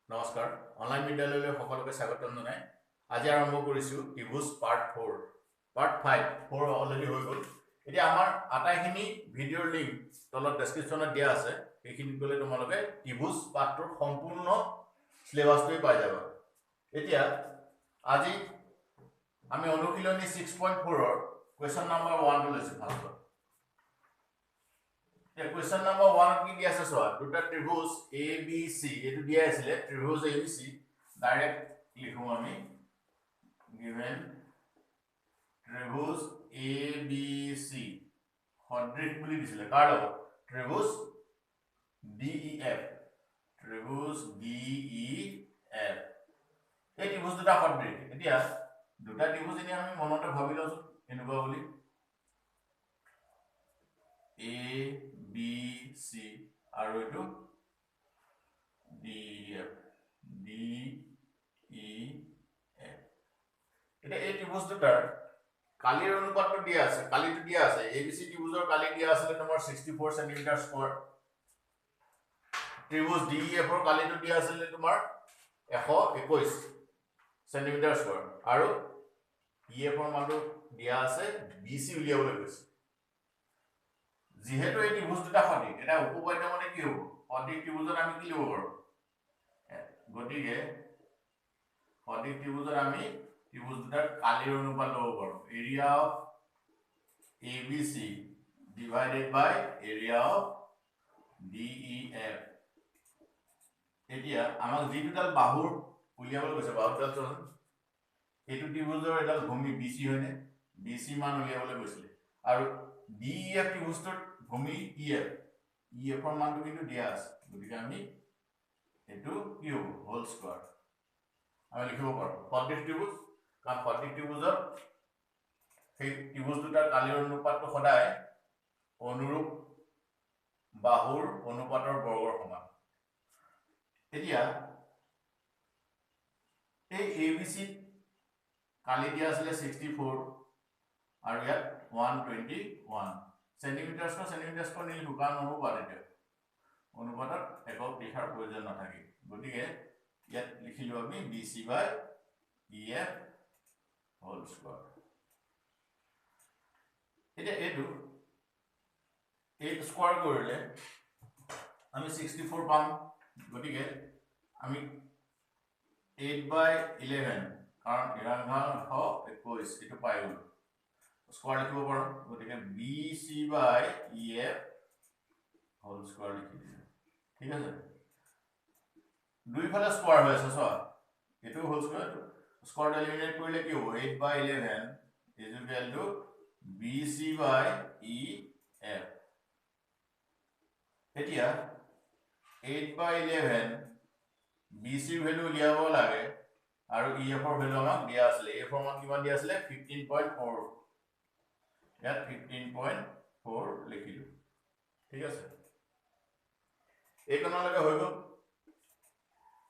নমস্কাৰ অনলাইন বিদ্যালয়লৈ সকলোকে স্বাগতম জনাই আজি আৰম্ভ কৰিছো ত্ৰিভুজ পাৰ্ট 4 পাৰ্ট 5 4 অলৰেডি হৈ গ'ল এতিয়া আমাৰ আটাইখিনি ভিডিঅ'ৰ লিংক তলত ডেসক্ৰিপচনত দিয়া আছে সেইখিনি গলে তোমালোকে ত্ৰিভুজ পাৰ্টৰ সম্পূৰ্ণ সিলেবাসটো পাই যাবা এতিয়া আজি আমি অনুশীলনী 6.4 ৰ কোৱেশ্চন নম্বৰ 1 টো লৈছো ভালকৈ Question number 1 কি দিয়া আছে সোয়া দুটা ত্রিভুজ ABC এটো দিয়া আছিল ত্রিভুজ ABC ডাইরেক্ট লিখো আমি given ত্রিভুজ ABC সদৃশ বুলি দিছিল কার লগ ত্রিভুজ DEF ত্রিভুজ DEF এই ত্রিভুজ দুটা সদৃশ এতিয়া দুটা ত্রিভুজ এনে আমি মনতে ভাবি লছো এনেকুৱা বুলি A B C আৰু এটো DEF DEF এটা এই ত্ৰিভুজ দুটাৰ কালিৰ অনুপাতটো দিয়া আছে কালিটো দিয়া আছে ABC ত্ৰিভুজৰ কালি দিয়া আছে তোমাৰ 64 সেন্টিমিটাৰ স্কয়াৰ ত্ৰিভুজ DEF ৰ কালিটো দিয়া আছে তোমাৰ 121 সেন্টিমিটাৰ স্কয়াৰ আৰু EF ৰ মানটো দিয়া আছে BC উলিয়াবলৈ কৈছে যেহেতু এই ত্রিভুজ দুটা সঠিক এটা উপপাদ্য মানে কি হ'ব সঠিক ত্রিভুজত আমি কি লিখব পাৰো গতিকে সঠিক ত্ৰিভুজত আমি ত্ৰিভুজ দুটাৰ কালিৰ অনুপাত লব পাৰো area of ABC divided by area of DEF এতিয়া আমাক যি দুটাল বাহুৰ উলিয়াবলৈ কৈছে বাহুডাল চোন এইটো ত্ৰিভুজৰ এডাল ভূমি BC হয়নে BC মান উলিয়াবলৈ কৈছিল আৰু DEF ত্ৰিভুজৰ ভূমি EF EF ৰ মানটো কিন্তু দিয়া আছে গতিকে আমি এটো কি হ'ব হোল স্কয়াৰ আমি লিখিব পাৰো সদৃশ ত্ৰিভুজ কাৰণ সদৃশ ত্ৰিভুজৰ সেই ত্ৰিভুজ দুটাৰ কালিৰ অনুপাতটো সদায় অনুৰূপ বাহুৰ অনুপাতৰ বৰ্গৰ সমান এতিয়া এই ABC কালি দিয়া আছিল 64 আৰু ইয়াত 121 সেন্টিমিটাৰ স্কয়াৰ নিল দুকান অনুপাত এটা অনুপাতত একক লিখাৰ প্ৰয়োজন নাথাকে গতিকে ইয়াত লিখিলো আমি BC বাই EF হোল স্কয়াৰ এটা এটো 8 স্কয়াৰ কৰিলে আমি 64 পাম গতিকে আমি 8 বাই 11 কাৰণ 1121 এটো পাই গ'ল স্কয়াৰ লিখিব পাৰো গতিকে BC বাই EF হোল স্কয়ার লিখি দিছো ঠিক আছে দুই ফালে স্কয়ার হৈ আছে সব এটো হোল স্কয়ার স্কয়ার এলিমিনেট কৰিলে কি হ'ব 8 বাই 11 is equal to BC by EF এতিয়া 8 বাই 11 BC ভ্যালু উলিয়াব লাগে আৰু EF ৰ ভ্যালু আমাক দিয়া আছিল EF ৰ মান কিমান দিয়া আছিল 15.4 ইয়াত 15.4 লিখিলো ঠিক আছে এই কোণলৈকে হৈ গ'ল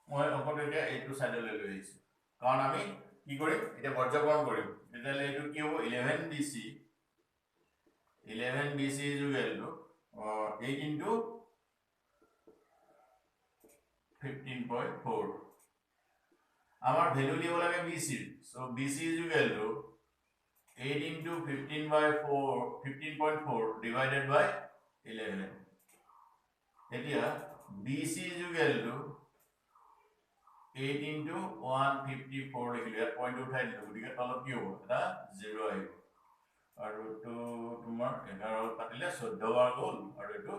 মই অকল এতিয়া এইটো সাইডলৈ লৈ আহিছো কাৰণ আমি কি কৰিম এটা বৰ্গকৰণ কৰিম তেতিয়ালে এইটো কি হ'ব 11BC is equal to 8 into 15.4 আমাৰ ভ্যালু লিব লাগে BC so BC is equal to 8 into 15.4 divided by 11 এতিয়া BC is equal to 8 into 154 লিখিলে ইয়াত পইণ্ট উঠাই দিলো গতিকে তলত কি হ'ব এটা 0 আহিব আৰু তো তোমাৰ 11 কাটিলে 14 বাৰ গ'ল আৰু এটো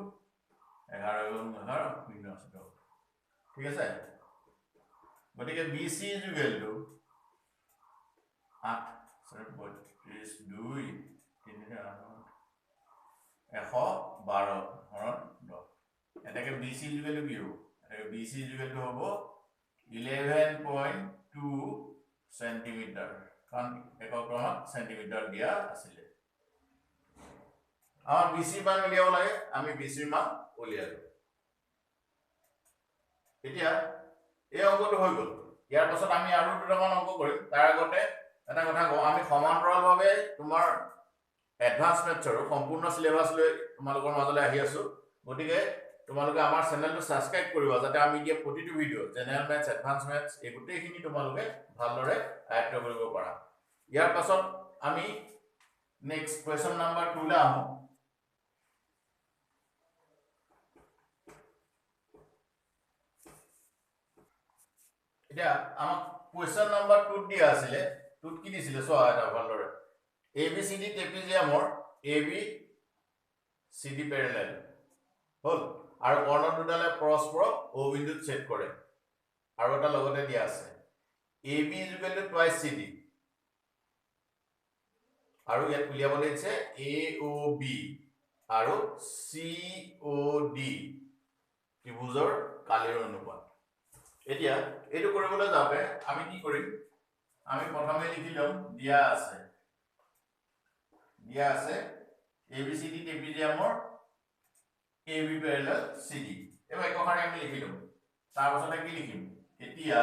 11 গ'ল 11 শূন্য আছে ঠিক আছে গতিকে BC is equal to 8 2 112 হৰণ 10 এটাকে BC is equal to কি হ'ব এটাকে BC is equal to হ'ব 11.2 সেন্টিমিটার কারণ একক ক্রমাত সেন্টিমিটার দিয়া আছিল আমার BC মান উলিয়াব লাগে আমি BC মান উলিয়ালো এতিয়া এই অংকটো হৈ গ'ল ইয়াৰ পাছত আমি আৰু দুটামান অংক কৰিম তাৰ আগতে এটা কথা কওঁ আমি সমান্তৰালভাৱে তোমাৰ এডভান্স মেথছৰ সম্পূৰ্ণ সিলেবাস লৈ তোমালোকৰ মাজলৈ আহি আছো গতিকে তোমালোকে আমাৰ চেনেলটো সাবস্ক্ৰাইব কৰিবা যাতে আমি দিয়া প্ৰতিটো video general maths advance maths এই গোটেইখিনি তোমালোকে ভালদৰে আয়ত্ত কৰিব পাৰা ইয়াৰ পাছত আমি নেক্সট কোৱেশ্চন নাম্বাৰ 2 লে আহো এতিয়া আমাক কোৱেশ্চন নাম্বাৰ 2 দিয়া আছিল 2 কি দিছিল সো এটা ভালদৰে ABCD ট্ৰেপিজিয়ামৰ ABCD প্যাৰালেল হল আৰু কৰ্ণ দুডালে পৰস্পৰ O বিন্দুত ছেদ কৰে আৰু এটা লগতে দিয়া আছে AB twice CD আৰু ইয়াত উলিয়াব দিছে AOB আৰু COD ত্ৰিভুজৰ কালিৰ অনুপাত এতিয়া এটো কৰিবলৈ যাওঁতে আমি কি কৰিম আমি প্ৰথমে লিখি লম দিয়া আছে ABCD ট্ৰেপিজিয়ামৰ AB parallel CD এবাৰ একখানে আমি লিখি লম তাৰ পাছত কি লিখিম এতিয়া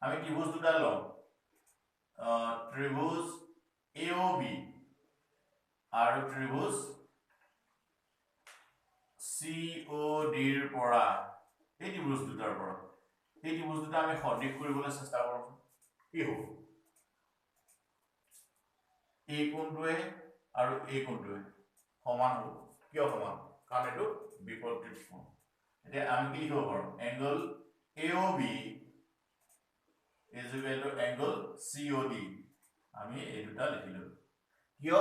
আমি ত্ৰিভুজ দুটা লম ত্ৰিভুজ AOB আৰু ত্ৰিভুজ COD ৰ পৰা এই ত্ৰিভুজ দুটাৰ পৰা এই ত্ৰিভুজ দুটা আমি সদৃশ কৰিবলৈ চেষ্টা কৰিম কি হ'ব এই কোণটোৱে আৰু এই কোণটোৱে সমান হ'ব কিয় সমান কাৰণ এটো বিপৰীত কোণ এতিয়া আমি কি লিখিব পাৰো angle AOB is equal to angle COD আমি এই দুটা লিখিলো কিয়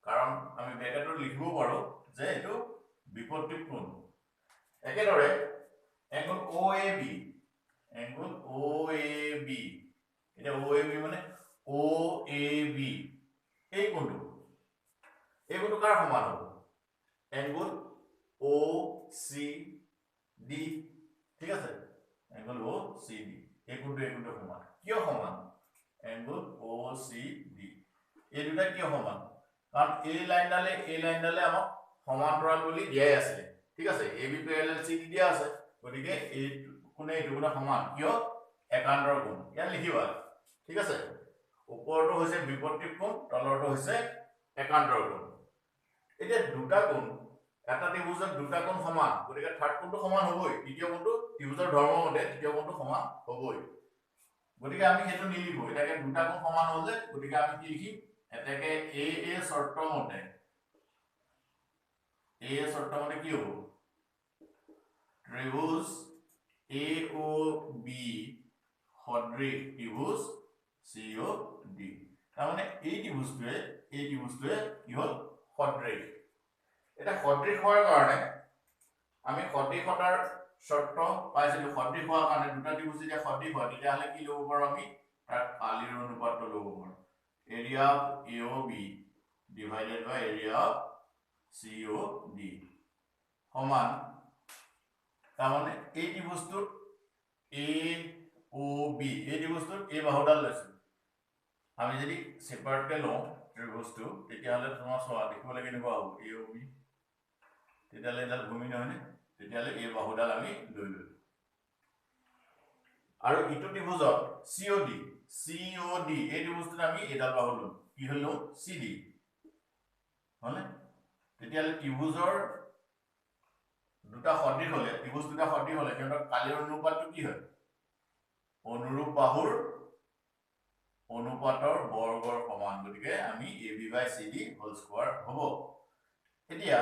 কাৰণ আমি ব্ৰেকেটত লিখিব পাৰো যে এটো বিপৰীত কোণ একেদৰে angle OAB এটা OAB মানে OAB এই কোণটো কাৰ সমান হ'ব angle OCD ঠিক আছে angle OCD এই কোণটো সমান কিয় সমান angle OCD এই দুটা কিয় সমান কাৰণ এই লাইনডালে আমাক সমান্তৰাল বুলি দিয়াই আছে ঠিক আছে AB parallel CD দিয়া আছে গতিকে এই কোণে এইটো কোণে সমান কিয় একান্তৰ কোণ ইয়াত লিখিবা ঠিক আছে ওপৰটো হৈছে বিপৰীত কোণ তলৰটো হৈছে একান্তৰ কোণ এতিয়া দুটা কোণ এটা ত্ৰিভুজত দুটা কোণ সমান গতিকে থাৰ্ড কোণটো সমান হ'বই তৃতীয় কোণটো ত্ৰিভুজৰ ধৰ্ম মতে তৃতীয় কোণটো সমান হ'বই গতিকে আমি হেতু নিলিখো এটাকে দুটা কোণ সমান হ'ল যে গতিকে আমি কি লিখিম এটাকে a শৰ্ত মতে কি হ'ব ত্ৰিভুজ AOB সদৃশ ত্ৰিভুজ COD তাৰ মানে এই ত্ৰিভুজটোৱে কি হ'ল সদৃশ এটা সদৃশ হোৱাৰ কাৰণে আমি সদৃশতাৰ শৰ্ত পাইছিলো সদৃশ হোৱাৰ কাৰণে দুটা ত্ৰিভুজ যেতিয়া সদৃশ হয় তেতিয়াহলে কি ল'ব পাৰো আমি তাৰ কালিৰ অনুপাতটো ল'ব পাৰো area of AOB divided by area of COD সমান তাৰমানে এই ত্ৰিভুজটোৰ AOB এই ত্ৰিভুজটোৰ এই বাহুডাল লৈছো আমি যদি সেপাৰেটকে লওঁ ত্ৰিভুজটো তেতিয়াহলে তোমাৰ চোৱা দেখিব লাগে কেনেকুৱা হ'ব AOB তেতিয়াহলে এডাল ভূমি নহয়নে তেতিয়াহলে এই বাহুডাল আমি লৈ ললো আৰু ইটো ত্ৰিভুজত COD এই ত্ৰিভুজটোত আমি এডাল বাহু ললো কি হলো CD হলে তেতিয়াহলে ত্ৰিভুজৰ দুটা সদৃশ হলে ত্ৰিভুজ দুটা সদৃশ হলে কিন্তু কালিৰ অনুপাতটো কি হয় অনুৰূপ বাহুৰ অনুপাতৰ বৰ্গৰ সমান গতিকে আমি AB/CD হোল স্কয়াৰ হ'ব এতিয়া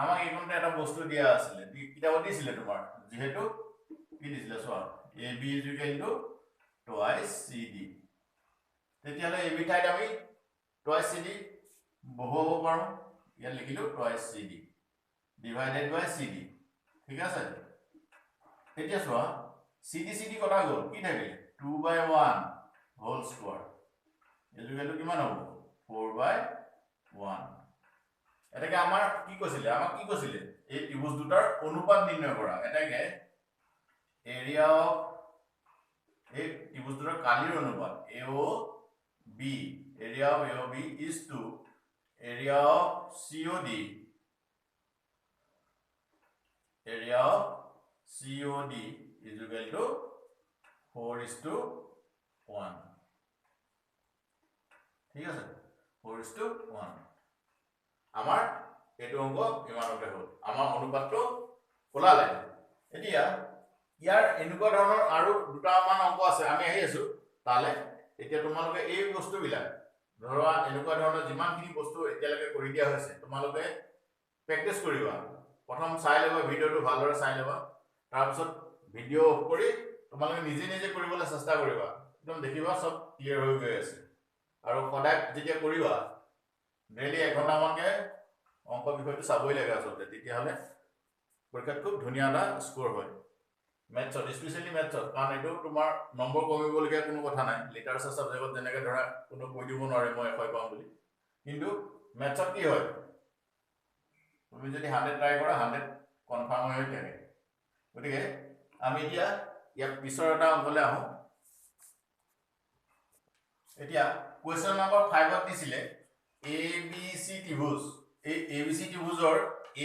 আমাক এইখনতে এটা বস্তু দিয়া আছিল কিতাবত দিছিল তোমাৰ যেহেতু কি দিছিল চোৱা AB twice CD তেতিয়াহলে AB ঠাইত আমি twice CD বহুৱাব পাৰো ইয়াত লিখিলো twice CD divided by CD ঠিক আছে এতিয়া চোৱা CD কটা গ'ল কি থাকিলে 2/1 হোল স্কয়াৰ এজুকেটো কিমান হ'ব 4/1 এটাকে আমাৰ কি কৈছিলে এই ত্ৰিভুজ দুটাৰ অনুপাত নিৰ্ণয় কৰা এটাকে এৰিয়া অফ এই ত্ৰিভুজ দুটাৰ কালিৰ অনুপাত AOB area of AOB is to area of COD is equal to 4:1 ঠিক আছে 4:1 আমাৰ এইটো অংক ইমানতে হ'ল আমাৰ অনুপাতটো ওলালে এতিয়া ইয়াৰ এনেকুৱা ধৰণৰ আৰু দুটামান অংক আছে আমি আহি আছো তালে এতিয়া তোমালোকে এই বস্তুবিলাক ধৰা এনেকুৱা ধৰণৰ যিমানখিনি বস্তু এতিয়ালৈকে কৰি দিয়া হৈছে তোমালোকে প্ৰেক্টিছ কৰিবা প্ৰথম চাই ল'বা ভিডিঅ'টো ভালদৰে চাই ল'বা তাৰপিছত ভিডিঅ' অফ কৰি তোমালোকে নিজে নিজে কৰিবলৈ চেষ্টা কৰিবা একদম দেখিবা সব ক্লিয়াৰ হৈ গৈ আছে আৰু সদায় যেতিয়া কৰিবা ডেইলি 1 ঘণ্টামানকে অংক বিষয়টো চাবই লাগে আচলতে তেতিয়াহ'লে পৰীক্ষাত খুব ধুনীয়া এটা স্ক'ৰ হয় মেথছত স্পেচিয়েলি মেথছত কাৰণ এইটো তোমাৰ নম্বৰ কমিবলগীয়া কোনো কথা নাই লিটাৰেচাৰ ছাবজেক্টত যেনেকৈ ধৰা কোনো কৈ দিব নোৱাৰে মই 100 পাম বুলি কিন্তু মেথছত কি হয় তুমি যদি 100 ট্ৰাই কৰা 100 কনফাৰ্ম হৈ থাকে গতিকে আমি এতিয়া ইয়াৰ পিছৰ এটা অংকলৈ আহোঁ এতিয়া কুৱেশ্যন নম্বৰ 5ত দিছিলে ABC ত্ৰিভুজ এই ABC ত্ৰিভুজৰ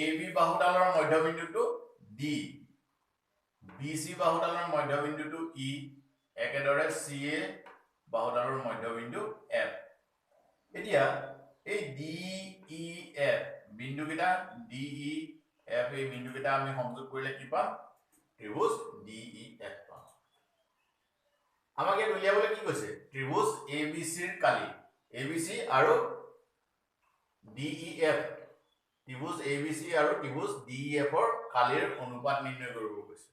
AB বাহুডালৰ মধ্যবিন্দুটো D BC বাহুডালৰ মধ্যবিন্দুটো E একেদৰে CA বাহুডালৰ মধ্যবিন্দু F এতিয়া এই DEF বিন্দুকেইটা DEF এই বিন্দুকেইটা আমি সংযোগ কৰিলে কি পাম ত্ৰিভুজ DEF পাম আমাক ইয়াত উলিয়াবলৈ কি কৈছে ত্ৰিভুজ ABC ৰ কালি ABC আৰু DEF ত্ৰিভুজ ABC আৰু ত্ৰিভুজ DEF ৰ কালিৰ অনুপাত নিৰ্ণয় কৰিব কৈছে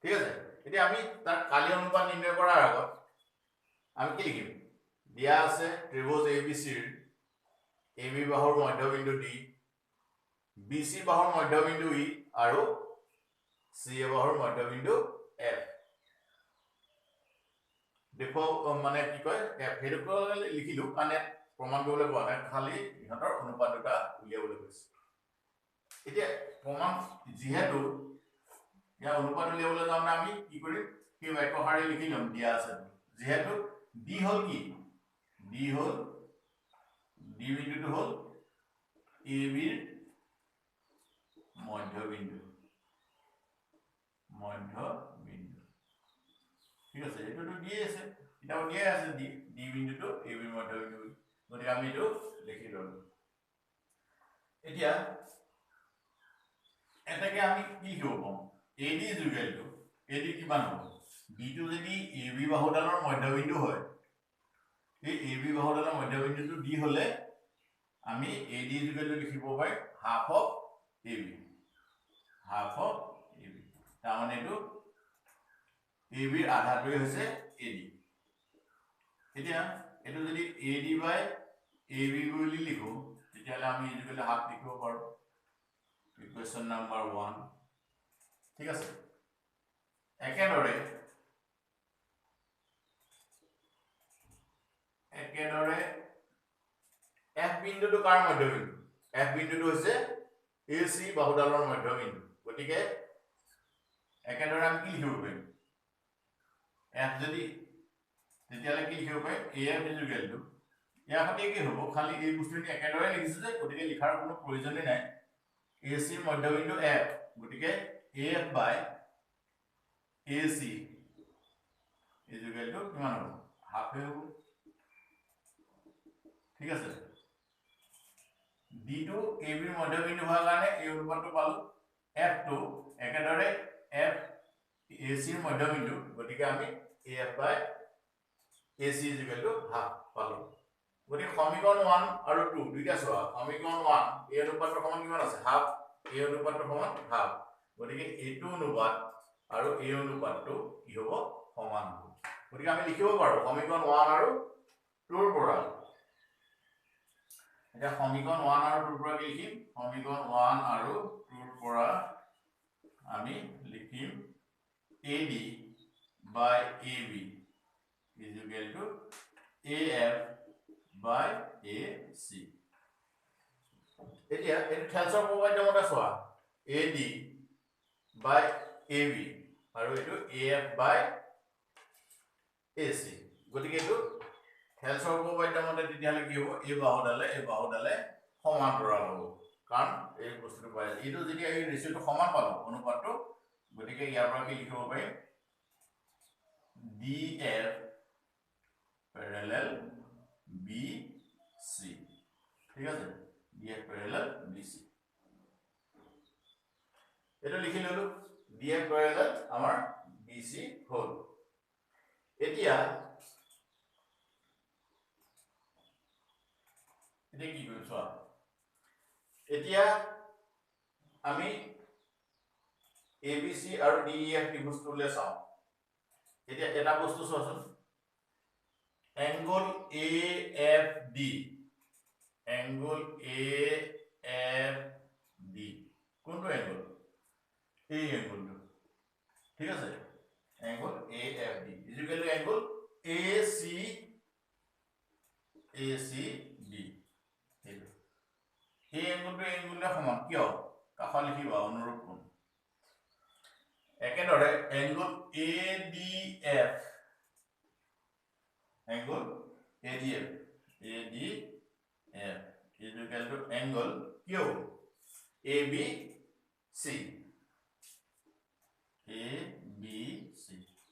ঠিক আছে এতিয়া আমি তাৰ কালি অনুপাত নিৰ্ণয় কৰাৰ আগত আমি কি লিখিম দিয়া আছে ত্ৰিভুজ ABC ৰ AB বাহুৰ মধ্যবিন্দু D BC বাহুৰ মধ্যবিন্দু E আৰু CA বাহুৰ মধ্যবিন্দু F দেখো মানে কি কয় F হেটো লিখিলো মানে প্ৰমাণ কৰিবলৈ কোৱা নাই খালি ইহঁতৰ অনুপাত দুটা উলিয়াবলৈ কৈছে এতিয়া প্ৰমাণ যিহেতু या অনুপাত উলিয়াবলৈ যাওঁতে আমি কি কৰিম কি বাক্যশাৰী লিখি লম দিয়া আছে যেহেতু D হল কি D হল D বিন্দুটো হল AB ৰ মধ্যবিন্দু ঠিক আছে এটোটো দিয়ে আছে এটাও দিয়ে আছে D বিন্দুটো AB ৰ মধ্যবিন্দু গতিকে আমি এটো লিখি ললো এতিয়া এটাকে আমি কি লিখিব পাম AD is equal to AD কিমান হ'ব B টো যদি AB বাহুডালৰ মধ্যবিন্দু হয় এই AB বাহুডালৰ মধ্যবিন্দুটো D হলে আমি AD is equal to লিখিব পাই half of AB তাৰমানে এটো AB ৰ আধাটোই হৈছে AD এতিয়া এটো যদি AD by AB বুলি লিখো তেতিয়াহলে আমি ইকুৱেল হাফ লিখিব পাৰো ইকুৱেশ্যন নম্বৰ 1 ঠিক আছে একেদৰে F বিন্দুটো কাৰ মধ্যবিন্দু F বিন্দুটো হৈছে AC বাহুডালৰ মধ্যবিন্দু গতিকে একেদৰে আমি কি লিখিব পাৰিম F যদি তেতিয়ালে কি লিখিব পাৰিম AF is equal to ইয়াৰ সৈতে কি হ'ব খালি এই বস্তুটো একেদৰে লিখিছো যে গতিকে লিখাৰ কোনো প্ৰয়োজনই নাই AC মধ্যবিন্দু F গতিকে AF by AC is equal to কিমান হ'ব হাফ হ'ব ঠিক আছে D টো AB ৰ মধ্যবিন্দু হোৱাৰ কাৰণে এই অনুপাতটো পালো F টো একেদৰে F AC ৰ মধ্যবিন্দু গতিকে আমি AF by AC is equal to half পালো গতিকে সমীকৰণ 1 আৰু 2 দুইটা চোৱা সমীকৰণ 1 এই অনুপাতৰ সমান কিমান আছে হাফ এই অনুপাতৰ সমান হাফ গতিকে এইটো অনুপাত আৰু এই অনুপাতটো কি হ'ব সমান হ'ব গতিকে আমি লিখিব পাৰো সমীকৰণ 1 আৰু 2 ৰ পৰা এটা সমীকৰণ 1 আৰু 2 ৰ পৰা কি লিখিম সমীকৰণ 1 আৰু 2 ৰ পৰা আমি লিখিম AD by AB is equal to AF by AC এতিয়া এই খেলছৰ প্ৰবাহৰ মতে চোৱা AD by AB আৰু এটো AF by AC গতিকে এটো খেলছৰ প্ৰবাহৰ মতে তেতিয়ালে কি হ'ব এই বাহুডালে সমান্তৰাল হ'ব কাৰণ এই বস্তুটো পাই এইটো যদি এই ৰেশিওটো সমান পালো অনুপাতটো গতিকে ইয়াৰ পৰা কি লিখিব পাৰিম DF parallel BC ঠিক আছে DF parallel BC এটো লিখি ললো DF parallel আমাৰ BC হল এতিয়া কি কৰিম চোৱা এতিয়া আমি ABC আৰু DEF ত্ৰিভুজটোলে চাওঁ এতিয়া এটা বস্তু চোৱাচোন angle AFD angle AFD কোনটো angle এই angle ঠিক আছে angle AFD is equal to angle ACD এইটো এই angle সমান কিয় কাষত লিখিবা অনুৰূপ কোণ একেদৰে angle ADF angle ADF is equal to angle Q ABC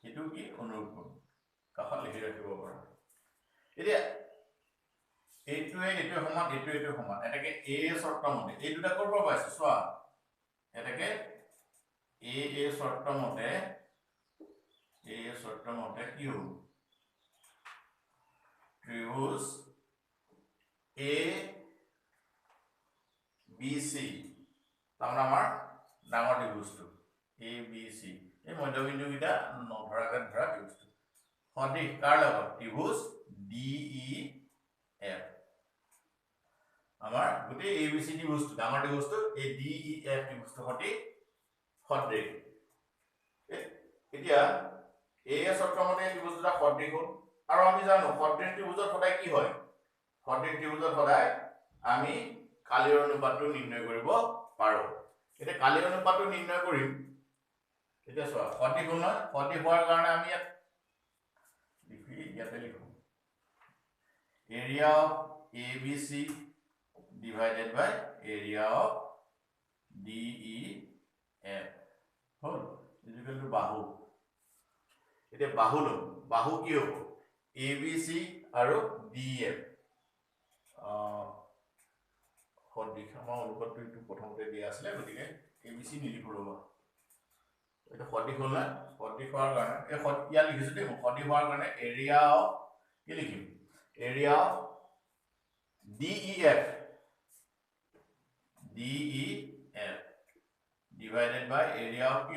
এটো কি অনুৰূপ কোণ কাষত লিখি ৰাখিব পাৰা এতিয়া এইটো সমান এইটো সমান এটাকে A শৰ্ত মতে এই দুটা কৰব পাইছো চোৱা এটাকে A শৰ্ত মতে কি হ'ব ত্ৰিভুজ ABC তাৰমানে আমাৰ ডাঙৰ ত্ৰিভুজটো ABC এই মধ্যবিন্দু কিটা নধৰাকে ধৰা ত্ৰিভুজটো সদিশ কাৰ লগত ত্ৰিভুজ DEF আমাৰ গুটি ABC ত্ৰিভুজটো ডাঙৰ ত্ৰিভুজটো এই DEF ত্ৰিভুজটো সদিশ এতিয়া A শৰ্তমতে ত্ৰিভুজ দুটা সদিশ হ'ল আৰু আমি জানো সদিশ ত্ৰিভুজৰ সদায় কি হয় সদিশ ত্ৰিভুজৰ সদায় আমি কালিৰ অনুপাতটো নিৰ্ণয় কৰিব পাৰো এটা কালিৰ অনুপাতটো নিৰ্ণয় কৰিম এতিয়া চোৱা সদিশ হ'ল না সদিশ হোৱাৰ কাৰণে আমি ইয়াতে লিখো area of ABC divided by area of DEF hall is equal to বাহু এতিয়া বাহু কি হ'ব ABC আৰু DEF সদিশ আমাৰ অনুপাতটো এইটো প্ৰথমতে দিয়া আছিল গতিকে ABC নিলিখো ৰবা এটা সদিশ হ'ল না সদিশ হোৱাৰ কাৰণে এই ইয়াত লিখিছো দেই সদিশ হোৱাৰ কাৰণে area of কি লিখিম area of DEF divided by area of Q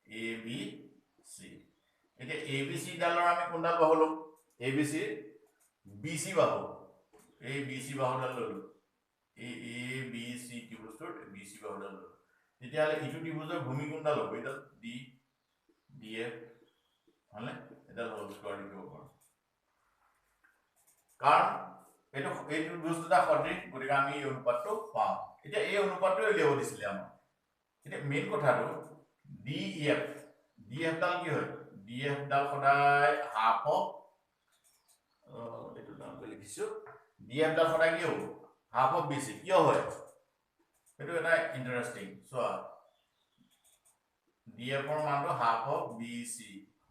ABC এতিয়া ABC ডালৰ আমি কোনডাল বাহু লম ABC BC বাহু এই BC বাহুডাল ললো এই ABC ত্ৰিভুজটোৰ BC বাহুডাল ললো তেতিয়াহলে ইটো ত্ৰিভুজৰ ভূমি কোনডাল হ'ব এটা DF হলে এটা হোল স্কয়াৰ লিখিব পাৰো কাৰণ এই ত্ৰিভুজটা সদৃশ গতিকে আমি এই অনুপাতটো পাম এতিয়া এই অনুপাতটো উলিয়াব দিছিলে আমাক এতিয়া মেইন কথাটো DEF ডাল কি হয় DF ডাল সদায় হাফ অফ এটো নাম লিখিছো DF ডাল সদায় কি হ'ব হাফ অফ BC কিয় হয় এটো এটা ইন্টারেস্টিং সো DF এর মানটো half of BC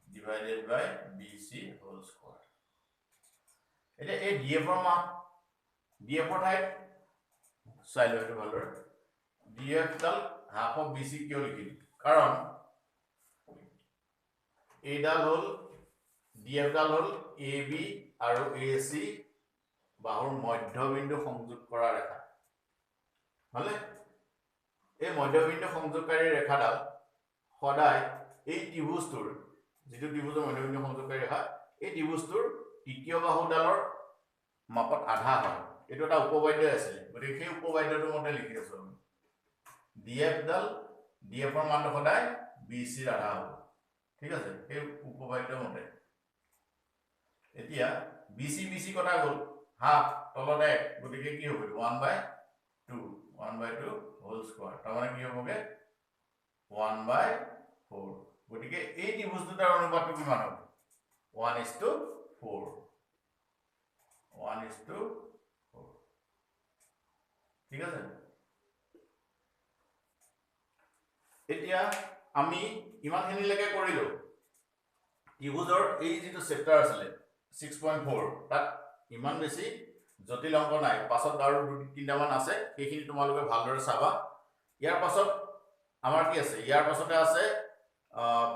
divided by BC whole square এটা এই DF এর মান DF এর ঠাইত চাইলো এটো ভালদৰে DF ডাল হাফ অফ BC কিয় লিখিল কাৰণ এইডাল হল DF ডাল হল AB আৰু AC বাহুৰ মধ্যবিন্দু সংযোগ কৰা ৰেখা হলে এই মধ্যবিন্দু সংযোগকাৰী ৰেখাডাল সদায় এই ত্ৰিভুজটোৰ যেটো ত্ৰিভুজৰ মধ্যবিন্দু সংযোগকাৰী ৰেখা এই ত্ৰিভুজটোৰ তৃতীয় বাহুডালৰ মাপত আধা হয় এটো এটা উপবাদ্য আছিল গতিকে সেই উপবাদ্যটো মতে লিখি আছো আমি DF এর মানটো সদায় BC ৰ আধা হ'ব ঠিক আছে এই উপবাদ্য মতে এতিয়া BC কটা গল হাফ তলতে গতিকে কি হ'ব 1/2 হোল স্কয়ার তাৰ মানে কি হ'বগে 1/4 গতিকে এই ত্ৰিভুজ দুটাৰ অনুপাতটো কিমান হ'ব 1:4 ঠিক আছে এতিয়া আমি ইমানখিনি লৈকে কৰিলো ত্ৰিভুজৰ এই যেটো চেপ্টাৰ আছিল 6.4 তাত ইমান বেছি জটিল অংক নাই পাছত আৰু দুই তিনটা মান আছে সেইখিনি তোমালোকে ভালদৰে চাবা ইয়াৰ পাছত আমাৰ কি আছে ইয়াৰ পাছতে আছে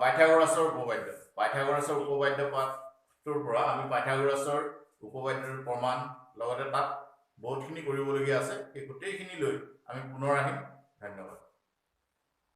পাইথাগোৰাছৰ উপপাদ্য পাইথাগোৰাছৰ উপপাদ্য পাঠটোৰ পৰা আমি পাইথাগোৰাছৰ উপপাদ্যৰ প্ৰমাণ লগতে তাত বহুতখিনি কৰিবলগীয়া আছে এই গোটেইখিনি লৈ আমি পুনৰ আহিম ধন্যবাদ